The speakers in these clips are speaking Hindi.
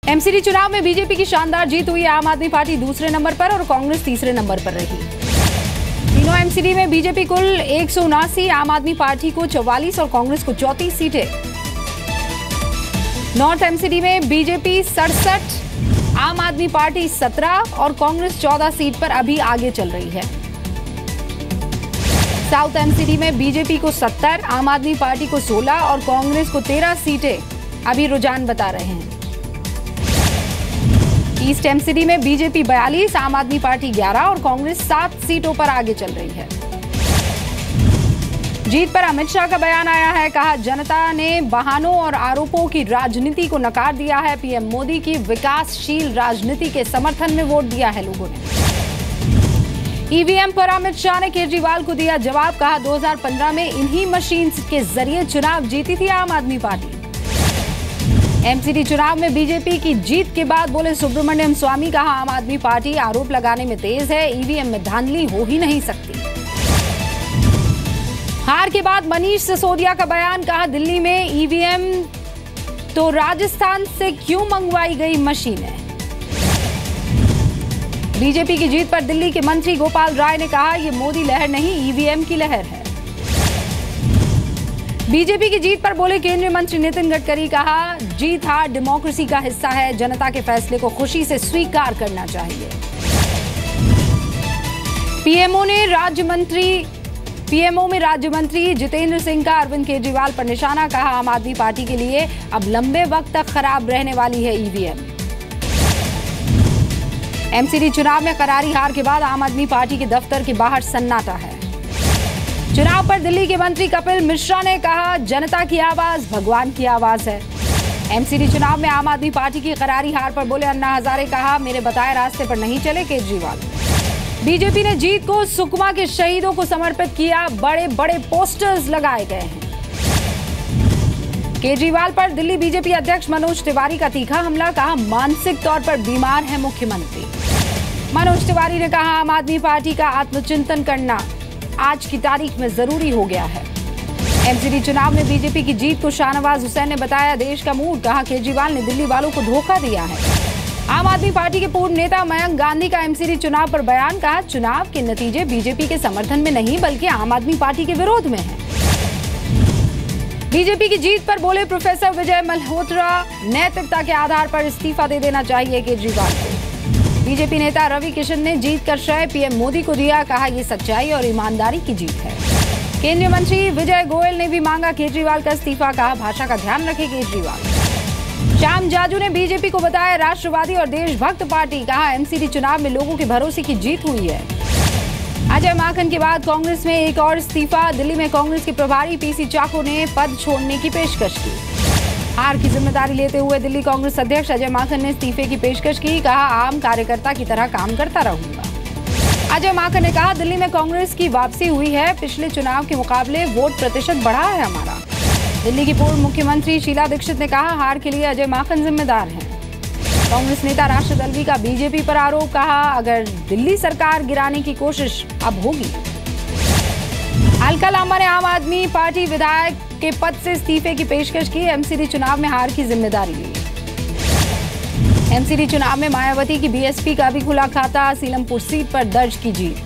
एमसीडी चुनाव में बीजेपी की शानदार जीत हुई। आम आदमी पार्टी दूसरे नंबर पर और कांग्रेस तीसरे नंबर पर रही। तीनों एमसीडी में बीजेपी कुल 179, आम आदमी पार्टी को 44 और कांग्रेस को 34 सीटें। नॉर्थ एमसीडी में बीजेपी 67, आम आदमी पार्टी 17 और कांग्रेस 14 सीट पर अभी आगे चल रही है। साउथ एमसीडी में बीजेपी को 70, आम आदमी पार्टी को 16 और कांग्रेस को 13 सीटें अभी रुझान बता रहे हैं। ईस्ट एमसीडी में बीजेपी 42, आम आदमी पार्टी 11 और कांग्रेस 7 सीटों पर आगे चल रही है। जीत पर अमित शाह का बयान आया है। कहा, जनता ने बहानों और आरोपों की राजनीति को नकार दिया है। पीएम मोदी की विकासशील राजनीति के समर्थन में वोट दिया है लोगों ने। ईवीएम पर अमित शाह ने केजरीवाल को दिया जवाब। कहा, 2015 में इन्हीं मशीन के जरिए चुनाव जीती थी आम आदमी पार्टी। एमसीडी चुनाव में बीजेपी की जीत के बाद बोले सुब्रमण्यम स्वामी। कहा, आम आदमी पार्टी आरोप लगाने में तेज है, ईवीएम में धांधली हो ही नहीं सकती। हार के बाद मनीष सिसोदिया का बयान। कहा, दिल्ली में ईवीएम तो राजस्थान से क्यों मंगवाई गई मशीनें। बीजेपी की जीत पर दिल्ली के मंत्री गोपाल राय ने कहा, यह मोदी लहर नहीं, ईवीएम की लहर है। बीजेपी की जीत पर बोले केंद्रीय मंत्री नितिन गडकरी। कहा, जीत हार डेमोक्रेसी का हिस्सा है, जनता के फैसले को खुशी से स्वीकार करना चाहिए। पीएमओ में राज्य मंत्री जितेंद्र सिंह का अरविंद केजरीवाल पर निशाना। कहा, आम आदमी पार्टी के लिए अब लंबे वक्त तक खराब रहने वाली है ईवीएम। एमसीडी चुनाव में करारी हार के बाद आम आदमी पार्टी के दफ्तर के बाहर सन्नाटा है। चुनाव पर दिल्ली के मंत्री कपिल मिश्रा ने कहा, जनता की आवाज भगवान की आवाज है। एमसीडी चुनाव में आम आदमी पार्टी की करारी हार पर बोले अन्ना हजारे। कहा, मेरे बताए रास्ते पर नहीं चले केजरीवाल। बीजेपी ने जीत को सुकमा के शहीदों को समर्पित किया। बड़े बड़े पोस्टर्स लगाए गए हैं। केजरीवाल पर दिल्ली बीजेपी अध्यक्ष मनोज तिवारी का तीखा हमला। कहा, मानसिक तौर पर बीमार है मुख्यमंत्री। मनोज तिवारी ने कहा, आम आदमी पार्टी का आत्मचिंतन करना आज की तारीख में जरूरी हो गया है। एमसीडी चुनाव में बीजेपी की जीत को शाहनवाज हुसैन ने बताया देश का मूड। कहा, केजरीवाल ने दिल्ली वालों को धोखा दिया है। आम आदमी पार्टी के पूर्व नेता मयंक गांधी का एमसीडी चुनाव पर बयान। कहा, चुनाव के नतीजे बीजेपी के समर्थन में नहीं बल्कि आम आदमी पार्टी के विरोध में है। बीजेपी की जीत पर बोले प्रोफेसर विजय मल्होत्रा। नैतिकता के आधार पर इस्तीफा दे देना चाहिए केजरीवाल को। बीजेपी नेता रवि किशन ने जीत का श्रेय पीएम मोदी को दिया। कहा, यह सच्चाई और ईमानदारी की जीत है। केंद्रीय मंत्री विजय गोयल ने भी मांगा केजरीवाल का इस्तीफा। कहा, भाषा का ध्यान रखे केजरीवाल। श्याम जाजू ने बीजेपी को बताया राष्ट्रवादी और देशभक्त पार्टी। कहा, एमसीडी चुनाव में लोगों के भरोसे की जीत हुई है। अजय माकन के बाद कांग्रेस में एक और इस्तीफा। दिल्ली में कांग्रेस के प्रभारी पीसी चाको ने पद छोड़ने की पेशकश की। हार की जिम्मेदारी लेते हुए दिल्ली कांग्रेस अध्यक्ष अजय माकन ने इस्तीफे की पेशकश की। कहा, आम कार्यकर्ता की तरह काम करता रहूंगा। अजय माकन ने कहा, दिल्ली में कांग्रेस की वापसी हुई है। पिछले चुनाव के मुकाबले वोट प्रतिशत बढ़ा है हमारा। दिल्ली की पूर्व मुख्यमंत्री शीला दीक्षित ने कहा, हार के लिए अजय माकन जिम्मेदार हैं। कांग्रेस नेता राशिद अल्वी का बीजेपी पर आरोप। कहा, अगर दिल्ली सरकार गिराने की कोशिश अब होगी। अलका लांबा ने आम आदमी पार्टी विधायक के पद से इस्तीफे की पेशकश की। एमसीडी चुनाव में हार की जिम्मेदारी ली। एमसीडी चुनाव में मायावती की बीएसपी का भी खुला खाता। सीलमपुर सीट पर दर्ज की जीत।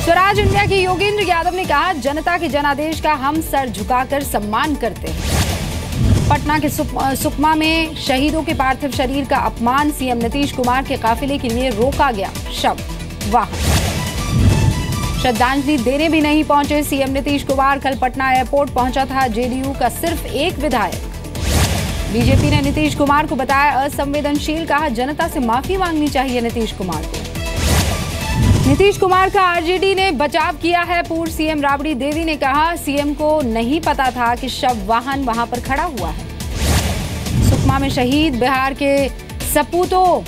स्वराज इंडिया के योगेंद्र यादव ने कहा, जनता के जनादेश का हम सर झुकाकर सम्मान करते हैं। पटना के सुकमा में शहीदों के पार्थिव शरीर का अपमान। सीएम नीतीश कुमार के काफिले के लिए रोका गया शव वाहन। श्रद्धांजलि देने भी नहीं पहुंचे सीएम नीतीश कुमार। कल पटना एयरपोर्ट पहुंचा था जेडीयू का सिर्फ एक विधायक। बीजेपी ने नीतीश कुमार को बताया असंवेदनशील। कहा, जनता से माफी मांगनी चाहिए नीतीश कुमार को। नीतीश कुमार का आरजेडी ने बचाव किया है। पूर्व सीएम राबड़ी देवी ने कहा, सीएम को नहीं पता था कि शव वाहन वहां पर खड़ा हुआ है। सुकमा में शहीद बिहार के सपूतों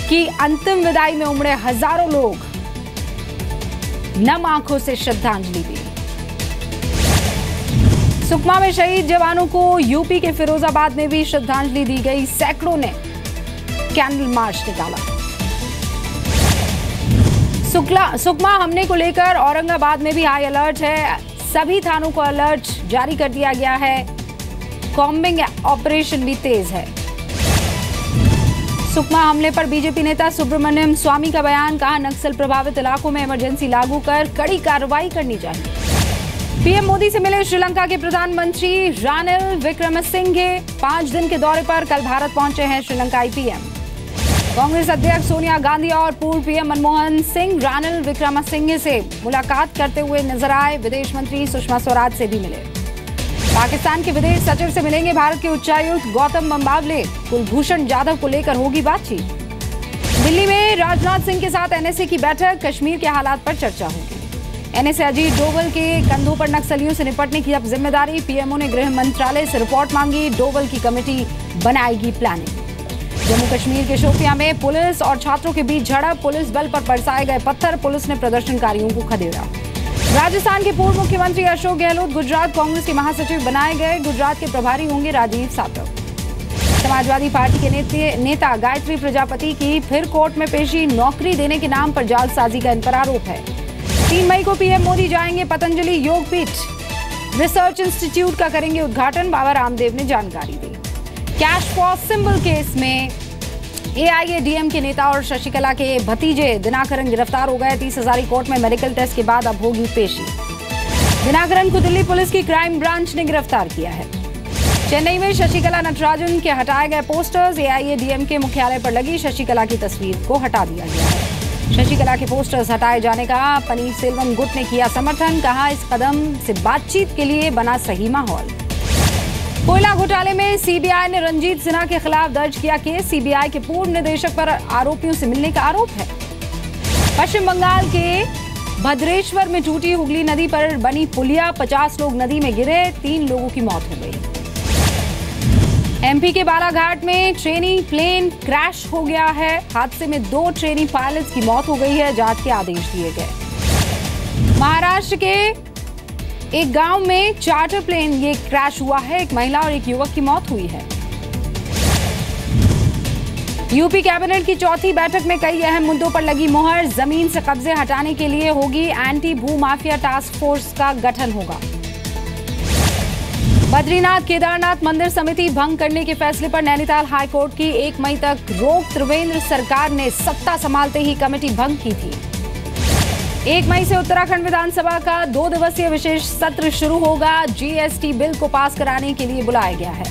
की अंतिम विदाई में उमड़े हजारों लोग। नम आंखों से श्रद्धांजलि दी। सुकमा में शहीद जवानों को यूपी के फिरोजाबाद में भी श्रद्धांजलि दी गई। सैकड़ों ने कैंडल मार्च निकाला। सुकमा हमले को लेकर औरंगाबाद में भी हाई अलर्ट है। सभी थानों को अलर्ट जारी कर दिया गया है। कॉम्बिंग ऑपरेशन भी तेज है। सुकमा हमले पर बीजेपी नेता सुब्रमण्यम स्वामी का बयान, कहा नक्सल प्रभावित इलाकों में इमरजेंसी लागू कर कड़ी कार्रवाई करनी चाहिए। पीएम मोदी से मिले श्रीलंका के प्रधानमंत्री रानिल विक्रमसिंघे। 5 दिन के दौरे पर कल भारत पहुंचे हैं श्रीलंकाई पीएम। कांग्रेस अध्यक्ष सोनिया गांधी और पूर्व पीएम मनमोहन सिंह रानिल विक्रमसिंघे से मुलाकात करते हुए नजर आए। विदेश मंत्री सुषमा स्वराज से भी मिले। पाकिस्तान के विदेश सचिव से मिलेंगे भारत के उच्चायुक्त गौतम बंबावले। कुलभूषण जाधव को लेकर होगी बातचीत। दिल्ली में राजनाथ सिंह के साथ एनएसए की बैठक, कश्मीर के हालात पर चर्चा होगी। एनएसए अजीत डोवल के कंधों पर नक्सलियों से निपटने की अब जिम्मेदारी। पीएमओ ने गृह मंत्रालय से रिपोर्ट मांगी। डोवल की कमेटी बनाएगी प्लानिंग। जम्मू कश्मीर के शोपियां में पुलिस और छात्रों के बीच झड़प, पुलिस बल पर बरसाए गए पत्थर, पुलिस ने प्रदर्शनकारियों को खदेड़ा। राजस्थान के पूर्व मुख्यमंत्री अशोक गहलोत गुजरात कांग्रेस के महासचिव बनाए गए। गुजरात के प्रभारी होंगे राजीव सातव। समाजवादी पार्टी के नेता गायत्री प्रजापति की फिर कोर्ट में पेशी, नौकरी देने के नाम पर जालसाजी का इन पर आरोप है। 3 मई को पीएम मोदी जाएंगे पतंजलि योगपीठ रिसर्च इंस्टीट्यूट का करेंगे उद्घाटन, बाबा रामदेव ने जानकारी दी। कैश फॉर सिंबल केस में एआईएडीएम के नेता और शशिकला के भतीजे दिनाकरन गिरफ्तार हो गए। 30,000 कोर्ट में मेडिकल टेस्ट के बाद अब होगी पेशी। दिनाकरन को दिल्ली पुलिस की क्राइम ब्रांच ने गिरफ्तार किया है। चेन्नई में शशिकला नटराजन के हटाए गए पोस्टर्स, एआईएडीएम के मुख्यालय पर लगी शशिकला की तस्वीर को हटा दिया गया है। शशिकला के पोस्टर्स हटाए जाने का पनीरसेल्वम गुट ने किया समर्थन, कहा इस कदम से बातचीत के लिए बना सही माहौल। कोयला घोटाले में सीबीआई ने रंजीत सिन्हा के खिलाफ दर्ज किया केस। सीबीआई के पूर्व निदेशक पर आरोपियों से मिलने का आरोप है। पश्चिम बंगाल के भद्रेश्वर में टूटी हुगली नदी पर बनी पुलिया, 50 लोग नदी में गिरे, 3 लोगों की मौत हो गई। एमपी के बालाघाट में ट्रेनी प्लेन क्रैश हो गया है। हादसे में 2 ट्रेनी पायलट्स की मौत हो गई है। जांच के आदेश दिए गए। महाराष्ट्र के एक गांव में चार्टर प्लेन ये क्रैश हुआ है। एक महिला और एक युवक की मौत हुई है। यूपी कैबिनेट की चौथी बैठक में कई अहम मुद्दों पर लगी मुहर। जमीन से कब्जे हटाने के लिए होगी एंटी भू माफिया टास्क फोर्स का गठन होगा। बद्रीनाथ केदारनाथ मंदिर समिति भंग करने के फैसले पर नैनीताल हाईकोर्ट की 1 मई तक रोक। त्रिवेंद्र सरकार ने सत्ता संभालते ही कमेटी भंग की थी। 1 मई से उत्तराखंड विधानसभा का 2 दिवसीय विशेष सत्र शुरू होगा। जीएसटी बिल को पास कराने के लिए बुलाया गया है।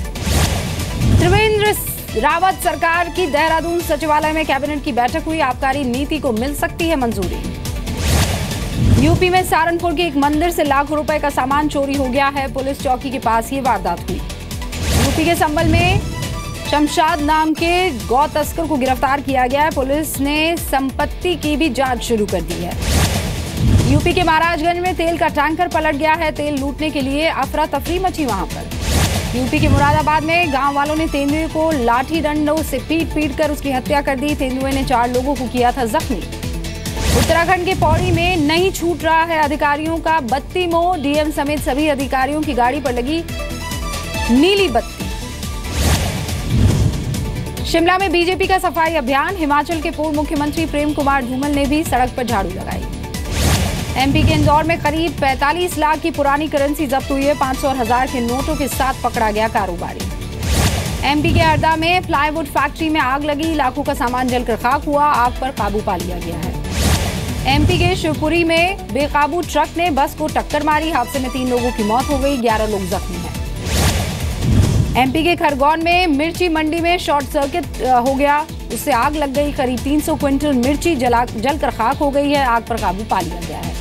त्रिवेंद्र रावत सरकार की देहरादून सचिवालय में कैबिनेट की बैठक हुई। आबकारी नीति को मिल सकती है मंजूरी। यूपी में सहारनपुर के एक मंदिर से लाखों रुपए का सामान चोरी हो गया है। पुलिस चौकी के पास ये वारदात हुई। यूपी के संभल में शमशाद नाम के गौ तस्कर को गिरफ्तार किया गया है। पुलिस ने संपत्ति की भी जांच शुरू कर दी है। यूपी के महाराजगंज में तेल का टैंकर पलट गया है। तेल लूटने के लिए अफरा तफरी मची वहां पर। यूपी के मुरादाबाद में गांव वालों ने तेंदुए को लाठी डंडों से पीट कर उसकी हत्या कर दी। तेंदुए ने 4 लोगों को किया था जख्मी। उत्तराखंड के पौड़ी में नहीं छूट रहा है अधिकारियों का बत्ती मोह। डीएम समेत सभी अधिकारियों की गाड़ी पर लगी नीली बत्ती। शिमला में बीजेपी का सफाई अभियान। हिमाचल के पूर्व मुख्यमंत्री प्रेम कुमार धूमल ने भी सड़क पर झाड़ू लगाई। एमपी के इंदौर में करीब 45 लाख की पुरानी करेंसी जब्त हुई है। 500 और 1000 के नोटों के साथ पकड़ा गया कारोबारी। एमपी के हरदा में प्लाईवुड फैक्ट्री में आग लगी। लाखों का सामान जलकर खाक हुआ। आग पर काबू पा लिया गया है। एमपी के शिवपुरी में बेकाबू ट्रक ने बस को टक्कर मारी। हादसे में 3 लोगों की मौत हो गई, 11 लोग जख्मी हैं। एमपी के खरगोन में मिर्ची मंडी में शॉर्ट सर्किट हो गया, उससे आग लग गई। करीब 300 क्विंटल मिर्ची जलकर खाक हो गई है। आग पर काबू पा लिया गया है।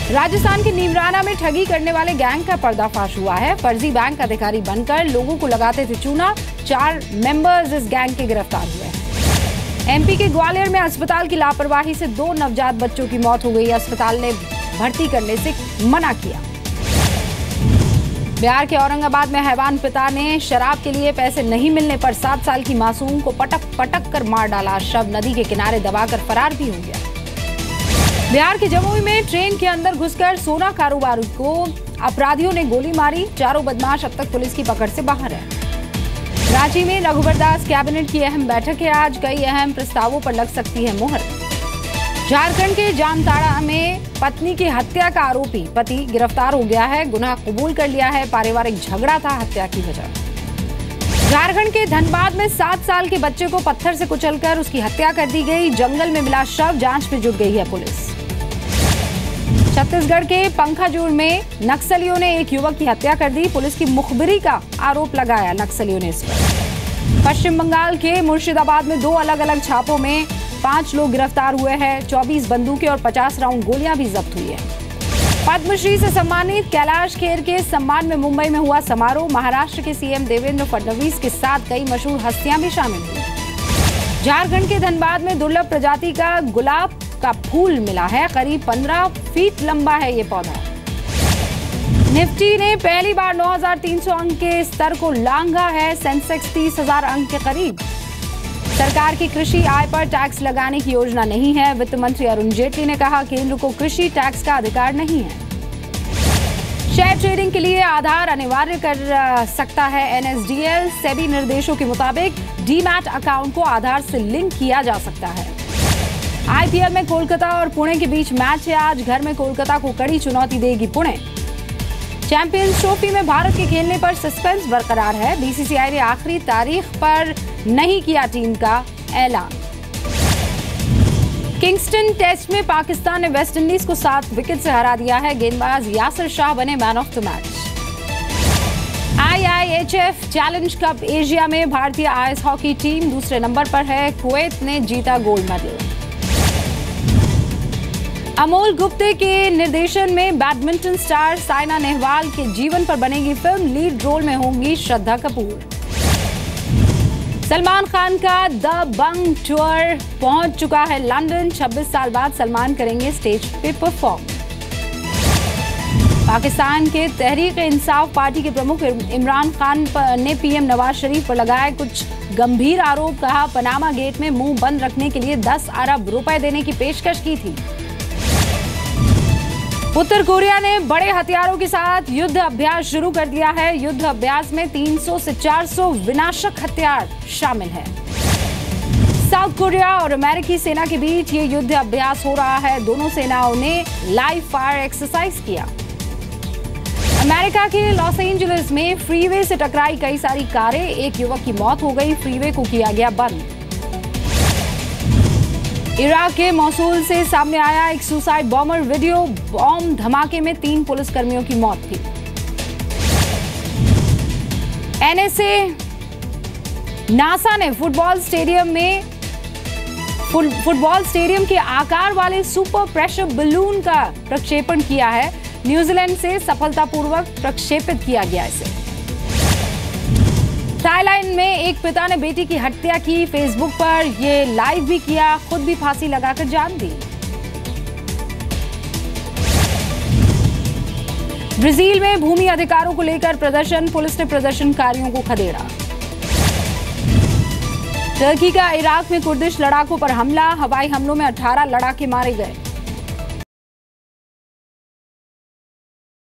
राजस्थान के नीमराना में ठगी करने वाले गैंग का पर्दाफाश हुआ है। फर्जी बैंक अधिकारी बनकर लोगों को लगाते थे चूना। 4 मेंबर्स इस गैंग के गिरफ्तार हुए हैं। एमपी के ग्वालियर में अस्पताल की लापरवाही से 2 नवजात बच्चों की मौत हो गई। अस्पताल ने भर्ती करने से मना किया। बिहार के औरंगाबाद में हैवान पिता ने शराब के लिए पैसे नहीं मिलने पर 7 साल की मासूम को पटक कर मार डाला। शव नदी के किनारे दबाकर फरार भी हो गया। बिहार के जमुई में ट्रेन के अंदर घुसकर सोना कारोबारी को अपराधियों ने गोली मारी। 4 बदमाश अब तक पुलिस की पकड़ से बाहर हैं। रांची में रघुवर दास कैबिनेट की अहम बैठक है आज। कई अहम प्रस्तावों पर लग सकती है मुहर। झारखंड के जामताड़ा में पत्नी की हत्या का आरोपी पति गिरफ्तार हो गया है। गुनाह कबूल कर लिया है। पारिवारिक झगड़ा था हत्या की वजह। झारखंड के धनबाद में 7 साल के बच्चे को पत्थर से कुचलकर उसकी हत्या कर दी गई। जंगल में मिला शव, जांच में जुट गई है पुलिस। छत्तीसगढ़ के पंखाजूर में नक्सलियों ने एक युवक की हत्या कर दी। पुलिस की मुखबिरी का आरोप लगाया नक्सलियों ने इस पर। पश्चिम बंगाल के मुर्शिदाबाद में 2 अलग अलग छापों में 5 लोग गिरफ्तार हुए हैं। 24 बंदूकें और 50 राउंड गोलियां भी जब्त हुई है। पद्मश्री से सम्मानित कैलाश खेर के सम्मान में मुंबई में हुआ समारोह। महाराष्ट्र के सीएम देवेंद्र फडणवीस के साथ कई मशहूर हस्तियां भी शामिल हुई। झारखंड के धनबाद में दुर्लभ प्रजाति का गुलाब का फूल मिला है। करीब 15 फीट लंबा है ये पौधा। निफ्टी ने पहली बार 9,300 अंक के स्तर को लांघा है। सेंसेक्स 30,000 अंक के करीब। सरकार की कृषि आय पर टैक्स लगाने की योजना नहीं है। वित्त मंत्री अरुण जेटली ने कहा, केंद्र को कृषि टैक्स का अधिकार नहीं है। शेयर ट्रेडिंग के लिए आधार अनिवार्य कर सकता है एनएसडीएल। सेबी निर्देशों के मुताबिक डीमैट अकाउंट को आधार से लिंक किया जा सकता है। आईपीएल में कोलकाता और पुणे के बीच मैच है आज। घर में कोलकाता को कड़ी चुनौती देगी पुणे। चैंपियंस ट्रॉफी में भारत के खेलने पर सस्पेंस बरकरार है। बीसीसीआई ने आखिरी तारीख पर नहीं किया टीम का ऐलान। किंगस्टन टेस्ट में पाकिस्तान ने वेस्टइंडीज को 7 विकेट से हरा दिया है। गेंदबाज यासिर शाह बने man of the match. IIHF challenge cup Asia में भारतीय आइस हॉकी टीम दूसरे नंबर पर है। कुवैत ने जीता गोल्ड मेडल। अमोल गुप्ते के निर्देशन में बैडमिंटन स्टार साइना नेहवाल के जीवन पर बनेगी फिल्म। लीड रोल में होंगी श्रद्धा कपूर। सलमान खान का द बंग टूर पहुंच चुका है लंदन। 26 साल बाद सलमान करेंगे स्टेज पे परफॉर्म। पाकिस्तान के तहरीक-ए-इंसाफ पार्टी के प्रमुख इमरान खान ने पीएम नवाज शरीफ पर लगाए कुछ गंभीर आरोप। कहा, पनामा गेट में मुंह बंद रखने के लिए 10 अरब रुपए देने की पेशकश की थी। उत्तर कोरिया ने बड़े हथियारों के साथ युद्ध अभ्यास शुरू कर दिया है। युद्ध अभ्यास में 300 से 400 विनाशक हथियार शामिल हैं। साउथ कोरिया और अमेरिकी सेना के बीच ये युद्ध अभ्यास हो रहा है। दोनों सेनाओं ने लाइव फायर एक्सरसाइज किया। अमेरिका के लॉस एंजलिस में फ्रीवे से टकराई कई सारी कारें। एक युवक की मौत हो गई। फ्रीवे को किया गया बंद। इराक के मौसूल से सामने आया एक सुसाइड बॉम्बर वीडियो। बॉम्ब धमाके में 3 पुलिसकर्मियों की मौत थी। एनएसए नासा ने फुटबॉल स्टेडियम के आकार वाले सुपर प्रेशर बलून का प्रक्षेपण किया है। न्यूजीलैंड से सफलतापूर्वक प्रक्षेपित किया गया इसे। थाईलैंड में एक पिता ने बेटी की हत्या की। फेसबुक पर ये लाइव भी किया। खुद भी फांसी लगाकर जान दी। ब्राजील में भूमि अधिकारों को लेकर प्रदर्शन। पुलिस ने प्रदर्शनकारियों को खदेड़ा। टर्की का इराक में कुर्दिश लड़ाकों पर हमला। हवाई हमलों में 18 लड़ाके मारे गए।